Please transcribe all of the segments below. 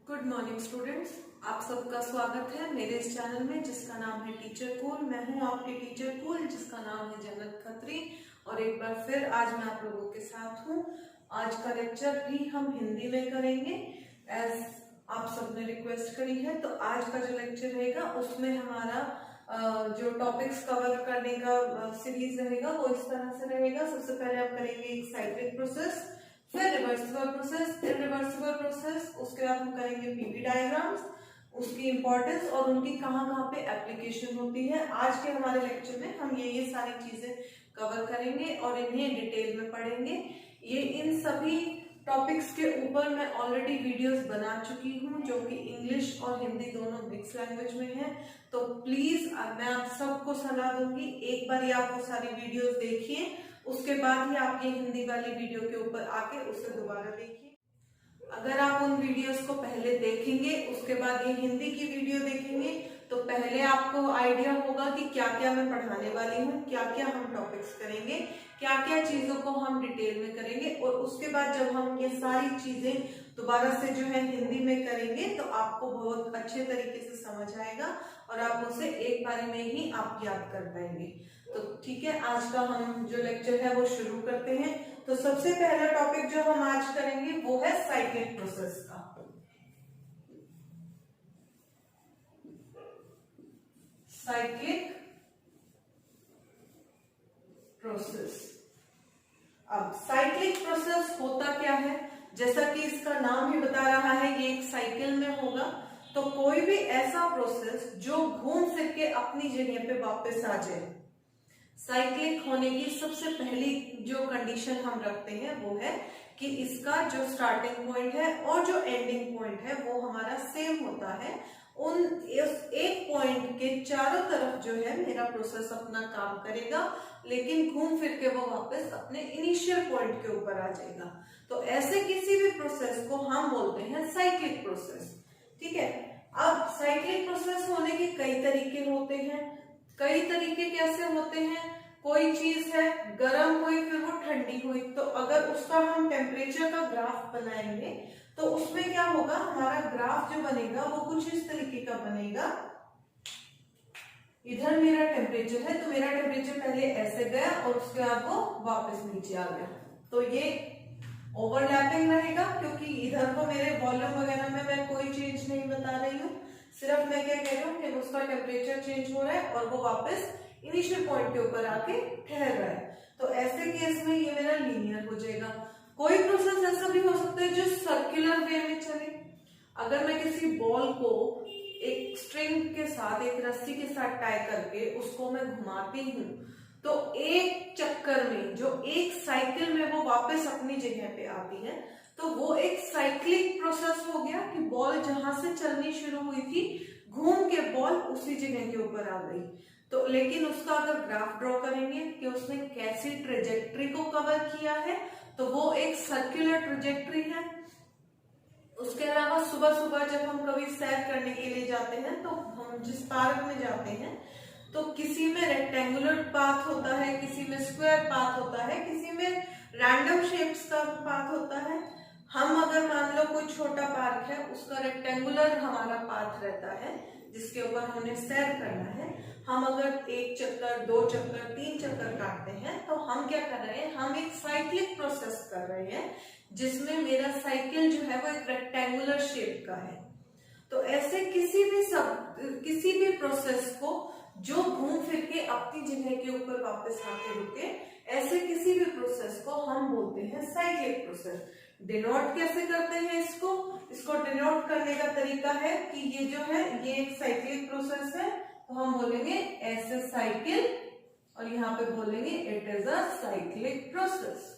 Good morning students, आप सबका स्वागत है मेरे इस चैनल में जिसका नाम है टीचर कूल। मैं हूं आपकी टीचर कूल जिसका नाम है जन्नत खत्री। और एक बार फिर आज मैं आप लोगों के साथ हूं। आज का लेक्चर भी हम हिंदी में करेंगे एज आप सबने रिक्वेस्ट करी है। तो आज का जो लेक्चर रहेगा उसमें हमारा जो टॉपिक्स कवर करने का सीरीज रहेगा वो इस तरह से रहेगा। सबसे पहले आप करेंगे एक साइक्लिक प्रोसेस, फिर रिवर्सिबल प्रोसेस, फिर रिवर्सिबल प्रोसेस, उसके बाद हम करेंगे पीवी डायग्राम्स, उसकी इंपॉर्टेंस और उनकी कहाँ कहाँ पे एप्लीकेशन होती है। आज के हमारे लेक्चर में हम ये सारी चीजें कवर करेंगे और इन्हें डिटेल में पढ़ेंगे। ये इन सभी टॉपिक्स के ऊपर मैं ऑलरेडी वीडियोस बना चुकी हूँ जो कि इंग्लिश और हिंदी दोनों मिक्स लैंग्वेज में है। तो प्लीज मैं आप सबको सलाह दूंगी एक बार आप वो सारी वीडियोस देखिए, उसके बाद ही आप ये हिंदी वाली वीडियो के ऊपर आके उसे दोबारा देखिए। अगर आप उन वीडियोस को पहले देखेंगे उसके बाद ये हिंदी की वीडियो देखेंगे तो पहले आपको आइडिया होगा कि क्या क्या मैं पढ़ाने वाली हूँ, क्या क्या हम टॉपिक्स करेंगे, क्या क्या चीजों को हम डिटेल में करेंगे। और उसके बाद जब हम ये सारी चीजें दोबारा से जो है हिंदी में करेंगे तो आपको बहुत अच्छे तरीके से समझ आएगा और आप उसे एक बार में ही आप याद कर पाएंगे। तो ठीक है, आज का हम जो लेक्चर है वो शुरू करते हैं। तो सबसे पहला टॉपिक जो हम आज करेंगे वो है साइक्लिक प्रोसेस का। Cyclic process. अब साइक्लिक प्रोसेस होता क्या है, जैसा कि इसका नाम ही बता रहा है ये एक साइकिल में होगा। तो कोई भी ऐसा प्रोसेस जो घूम फिर के अपनी जगह पे वापस आ जाए। साइक्लिक होने की सबसे पहली जो कंडीशन हम रखते हैं वो है कि इसका जो स्टार्टिंग पॉइंट है और जो एंडिंग पॉइंट है वो हमारा सेम होता है। उन एक पॉइंट के चारों तरफ जो है मेरा प्रोसेस अपना काम करेगा, लेकिन घूम फिर के वो वापस अपने इनिशियल पॉइंट के ऊपर आ जाएगा। तो ऐसे किसी भी प्रोसेस को हम बोलते हैं साइक्लिक प्रोसेस। ठीक है, अब साइक्लिक प्रोसेस होने के कई तरीके होते हैं। कई तरीके कैसे होते हैं, कोई चीज है गर्म हुई फिर वो ठंडी हुई, तो अगर उसका हम टेम्परेचर का ग्राफ बनाएंगे तो उसमें क्या होगा, हमारा ग्राफ जो बनेगा वो कुछ इस तरीके का बनेगा। इधर मेरा टेम्परेचर है तो मेरा टेम्परेचर पहले ऐसे गया और उसके बाद वो वापस नीचे आ गया। तो ये ओवरलैपिंग रहेगा क्योंकि इधर को मेरे वॉल्यूम वगैरह में मैं कोई चेंज नहीं बता रही हूँ, सिर्फ मैं क्या कह रही हूँ कि उसका टेम्परेचर चेंज हो रहा है और वो वापस इनिशियल पॉइंट के ऊपर आके ठहर रहा है। तो ऐसे केस में ये मेरा लीनियर हो जाएगा। कोई प्रोसेस ऐसा भी हो सकता है जो सर्कुलर वे में चले। अगर मैं किसी बॉल को एक स्ट्रिंग के साथ, एक रस्सी के साथ टाई करके उसको मैं घुमाती हूँ तो एक चक्कर में जो एक साइकिल में वो वापस अपनी जगह पे आती है, तो वो एक साइक्लिक प्रोसेस हो गया कि बॉल जहां से चलनी शुरू हुई थी घूम के बॉल उसी जगह के ऊपर आ गई। तो लेकिन उसका अगर ग्राफ ड्रॉ करेंगे कि उसने कैसी ट्रेजेक्ट्री को कवर किया है तो वो एक सर्कुलर ट्रेजेक्ट्री है। उसके अलावा सुबह सुबह जब हम कभी सैर करने के लिए जाते हैं तो हम जिस पार्क में जाते हैं तो किसी में रेक्टेंगुलर पाथ होता है, किसी में स्क्वायर पाथ होता है, किसी में रैंडम शेप्स का पाथ होता है। हम अगर मान लो कोई छोटा पार्क है उसका रेक्टेंगुलर हमारा पाथ रहता है जिसके ऊपर हमने सैर करना है। हम अगर एक चक्कर, दो चक्कर, तीन चक्कर काटते हैं तो हम क्या कर रहे हैं, हम एक साइक्लिक प्रोसेस कर रहे हैं जिसमें मेरा साइकिल जो है वो एक रेक्टेंगुलर शेप का है। तो ऐसे किसी भी प्रोसेस को जो घूम फिर के अपनी जगह के ऊपर वापस आके रुके, ऐसे किसी भी प्रोसेस को हम बोलते हैं साइक्लिक प्रोसेस। डिनोट कैसे करते हैं इसको डिनोट करने का तरीका है कि ये जो है ये एक साइक्लिक प्रोसेस है तो हम बोलेंगे ऐसे साइकिल और यहाँ पे बोलेंगे it is a cyclic process.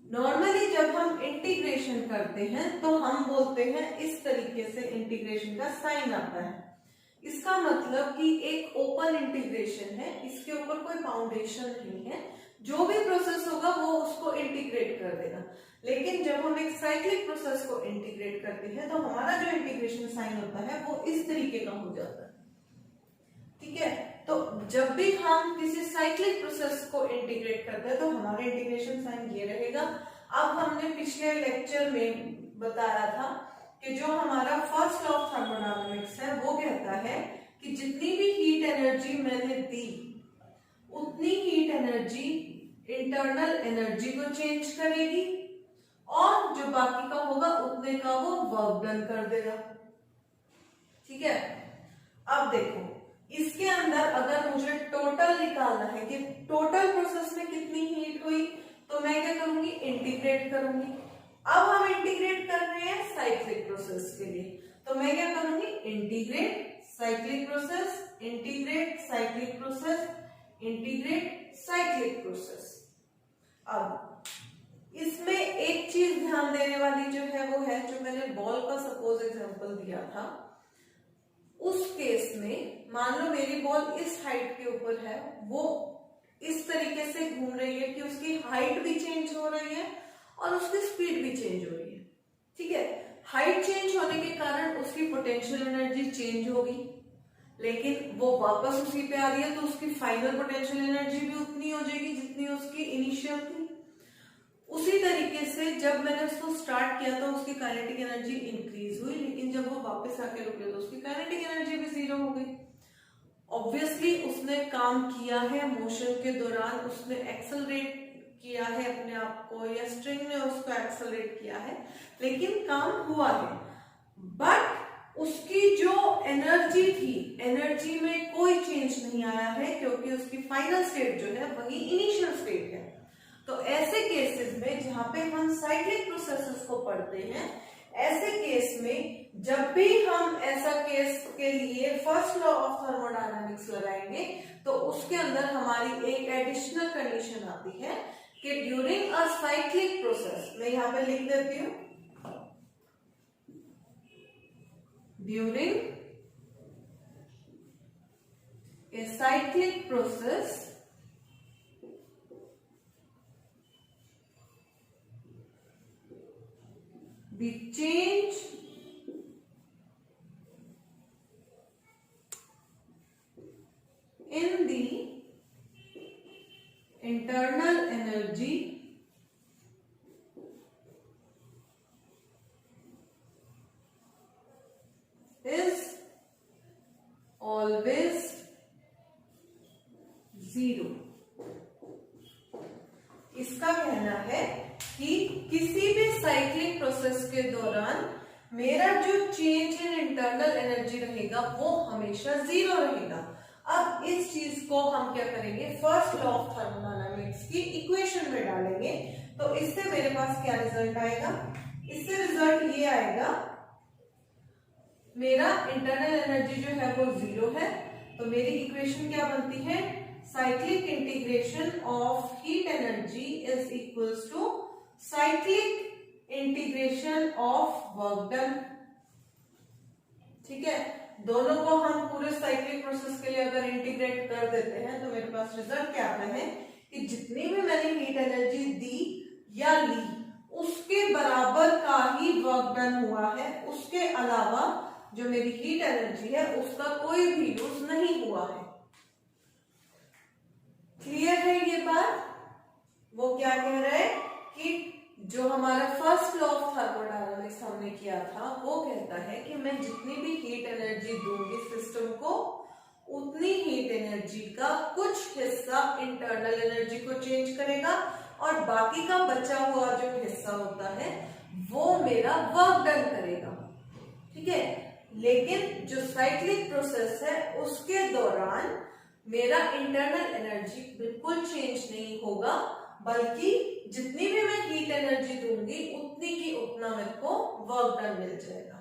Normally जब हम इंटीग्रेशन करते हैं तो हम बोलते हैं इस तरीके से, इंटीग्रेशन का साइन आता है। इसका मतलब कि एक ओपन इंटीग्रेशन है, इसके ऊपर कोई फाउंडेशन नहीं है, जो भी प्रोसेस होगा वो उसको इंटीग्रेट कर देगा। लेकिन जब हम एक साइक्लिक प्रोसेस को इंटीग्रेट करते हैं तो हमारा जो इंटीग्रेशन साइन होता है वो इस तरीके का हो जाता है। ठीक है, तो जब भी हम किसी साइक्लिक प्रोसेस को इंटीग्रेट करते हैं तो हमारा इंटीग्रेशन साइन ये रहेगा। अब हमने पिछले लेक्चर में बताया था कि जो हमारा फर्स्ट लॉ ऑफ थर्मोडायनामिक्स है वो कहता है कि जितनी भी हीट एनर्जी मैंने दी उतनी हीट एनर्जी इंटरनल एनर्जी को चेंज करेगी और जो बाकी का होगा उतने का वो वर्क डन कर देगा। ठीक है, अब देखो इसके अंदर अगर मुझे टोटल निकालना है कि टोटल प्रोसेस में कितनी हीट हुई, तो मैं क्या करूंगी, इंटीग्रेट करूंगी। अब हम इंटीग्रेट कर रहे हैं साइक्लिक प्रोसेस के लिए, तो मैं क्या करूंगी, integrate cyclic process, integrate cyclic process, integrate cyclic process. अब इसमें एक चीज ध्यान देने वाली जो है वो है, जो मैंने बॉल का सपोज एग्जांपल दिया था, उस केस में मान लो मेरी बॉल इस हाइट के ऊपर है, वो इस तरीके से घूम रही है कि उसकी हाइट भी चेंज हो रही है और उसकी स्पीड भी चेंज हो रही है। ठीक है, हाइट चेंज होने के कारण उसकी पोटेंशियल एनर्जी चेंज होगी, लेकिन वो वापस उसी पे आ रही है तो उसकी फाइनल पोटेंशियल एनर्जी भी उतनी हो जाएगी जितनी उसकी इनिशियल थी। उसी तरीके से जब मैंने उसको स्टार्ट किया तो उसकी काइनेटिक एनर्जी इंक्रीज हुई, लेकिन जब वो वापस आके रुके तो उसकी काइनेटिक एनर्जी भी जीरो हो गई। ऑब्वियसली उसने काम किया है मोशन के दौरान, उसने एक्सेलरेट किया है अपने आप को, या स्ट्रिंग ने उसको एक्सेलरेट किया है, लेकिन काम हुआ है। बट उसकी जो एनर्जी थी, एनर्जी में कोई चेंज नहीं आया है, क्योंकि उसकी फाइनल स्टेट जो है वही इनिशियल स्टेट है। तो ऐसे केसेस में जहां पे हम साइक्लिक प्रोसेसेस को पढ़ते हैं, ऐसे केस में जब भी हम ऐसा केस के लिए फर्स्ट लॉ ऑफ थर्मोडायनामिक्स लगाएंगे तो उसके अंदर हमारी एक एडिशनल कंडीशन आती है कि ड्यूरिंग अ साइक्लिक प्रोसेस, मैं यहां पे लिख देती हूं, during a cyclic process the change in the internal energy is always zero। इसका कहना है कि किसी भी साइक्लिक प्रोसेस के दौरान मेरा जो चेंज इन इंटरनल एनर्जी रहेगा वो हमेशा जीरो रहेगा। अब इस चीज को हम क्या करेंगे, फर्स्ट लॉ ऑफ थर्मोडायनामिक्स की इक्वेशन में डालेंगे, तो इससे मेरे पास क्या रिजल्ट आएगा, इससे रिजल्ट ये आएगा, मेरा इंटरनल एनर्जी जो है वो जीरो है, तो मेरी इक्वेशन क्या बनती है, cyclic integration of heat energy is equals to cyclic integration of work done. ठीक है, दोनों को हम पूरे साइक्लिक प्रोसेस के लिए अगर इंटीग्रेट कर देते हैं तो मेरे पास रिजल्ट क्या आता है कि जितनी भी मैंने हीट एनर्जी दी या ली उसके बराबर का ही वर्क डन हुआ है, उसके अलावा जो मेरी हीट एनर्जी है उसका कोई भी यूज नहीं हुआ है। क्लियर है ये बात? वो क्या कह रहा है कि जो हमारा फर्स्ट लॉ ऑफ थर्मोडायनामिक्स हमने किया था वो कहता है कि मैं जितनी भी हीट एनर्जी दूंगी सिस्टम को, उतनी हीट एनर्जी का कुछ हिस्सा इंटरनल एनर्जी को चेंज करेगा और बाकी का बचा हुआ जो हिस्सा होता है वो मेरा वर्क डन करेगा। ठीक है, लेकिन जो साइक्लिक प्रोसेस है उसके दौरान मेरा इंटरनल एनर्जी बिल्कुल चेंज नहीं होगा, बल्कि जितनी भी मैं हीट एनर्जी दूंगी उतनी की उतना मेरे को वर्क डन मिल जाएगा।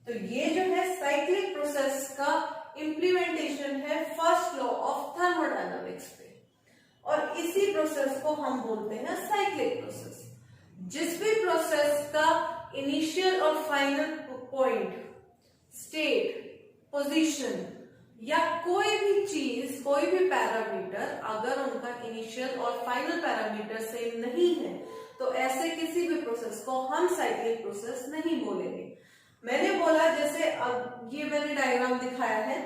तो ये जो है साइक्लिक प्रोसेस का इंप्लीमेंटेशन है फर्स्ट लॉ ऑफ थर्मोडायनामिक्स पे, और इसी प्रोसेस को हम बोलते हैं साइक्लिक प्रोसेस। जिस भी प्रोसेस का इनिशियल और फाइनल पॉइंट, स्टेट, पोजीशन या कोई भी चीज, कोई भी पैरामीटर अगर उनका इनिशियल और फाइनल पैरामीटर सेम नहीं है तो ऐसे किसी भी प्रोसेस को हम साइक्लिक प्रोसेस नहीं बोलेंगे। मैंने बोला जैसे अब ये मैंने डायग्राम दिखाया है,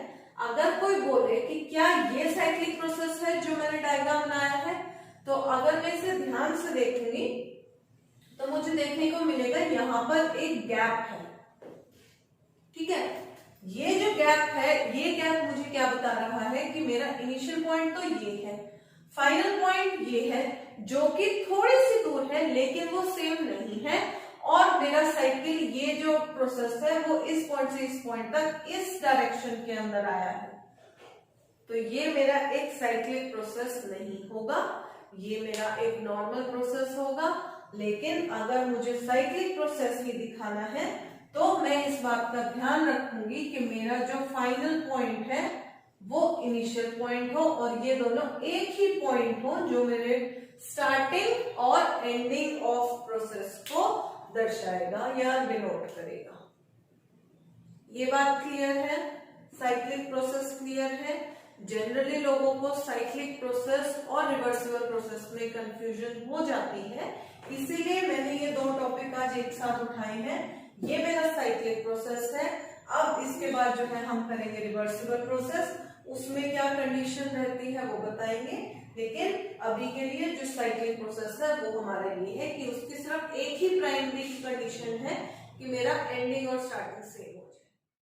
अगर कोई बोले कि क्या ये साइक्लिक प्रोसेस है जो मैंने डायग्राम बनाया है, तो अगर मैं इसे ध्यान से देखूंगी तो मुझे देखने को मिलेगा यहाँ पर एक गैप है। ठीक है। ये जो गैप है, ये गैप मुझे क्या बता रहा है कि मेरा इनिशियल पॉइंट तो ये है, फाइनल पॉइंट ये है, जो कि थोड़ी सी दूर है लेकिन वो सेम नहीं है, और मेरा साइकिल ये जो प्रोसेस है वो इस पॉइंट से इस पॉइंट तक इस डायरेक्शन के अंदर आया है। तो ये मेरा एक साइक्लिक प्रोसेस नहीं होगा, ये मेरा एक नॉर्मल प्रोसेस होगा। लेकिन अगर मुझे साइक्लिक प्रोसेस ही दिखाना है तो मैं इस बात का ध्यान रखूंगी कि मेरा जो फाइनल पॉइंट है वो इनिशियल पॉइंट हो, और ये दोनों एक ही पॉइंट हो जो मेरे स्टार्टिंग और एंडिंग ऑफ प्रोसेस को दर्शाएगा या डिनोट करेगा। ये बात क्लियर है? साइक्लिक प्रोसेस क्लियर है? जनरली लोगों को साइक्लिक प्रोसेस और रिवर्सिबल प्रोसेस में कंफ्यूजन हो जाती है, इसीलिए मैंने ये दो टॉपिक आज एक साथ उठाए हैं। ये मेरा साइक्लिक प्रोसेस है। अब इसके बाद जो है हम करेंगे रिवर्सिबल प्रोसेस, उसमें क्या कंडीशन रहती है वो बताएंगे। लेकिन अभी के लिए जो साइक्लिक प्रोसेस है वो हमारे लिए है कि उसकी सिर्फ एक ही प्राइमरी कंडीशन है कि मेरा एंडिंग और स्टार्टिंग सेम हो।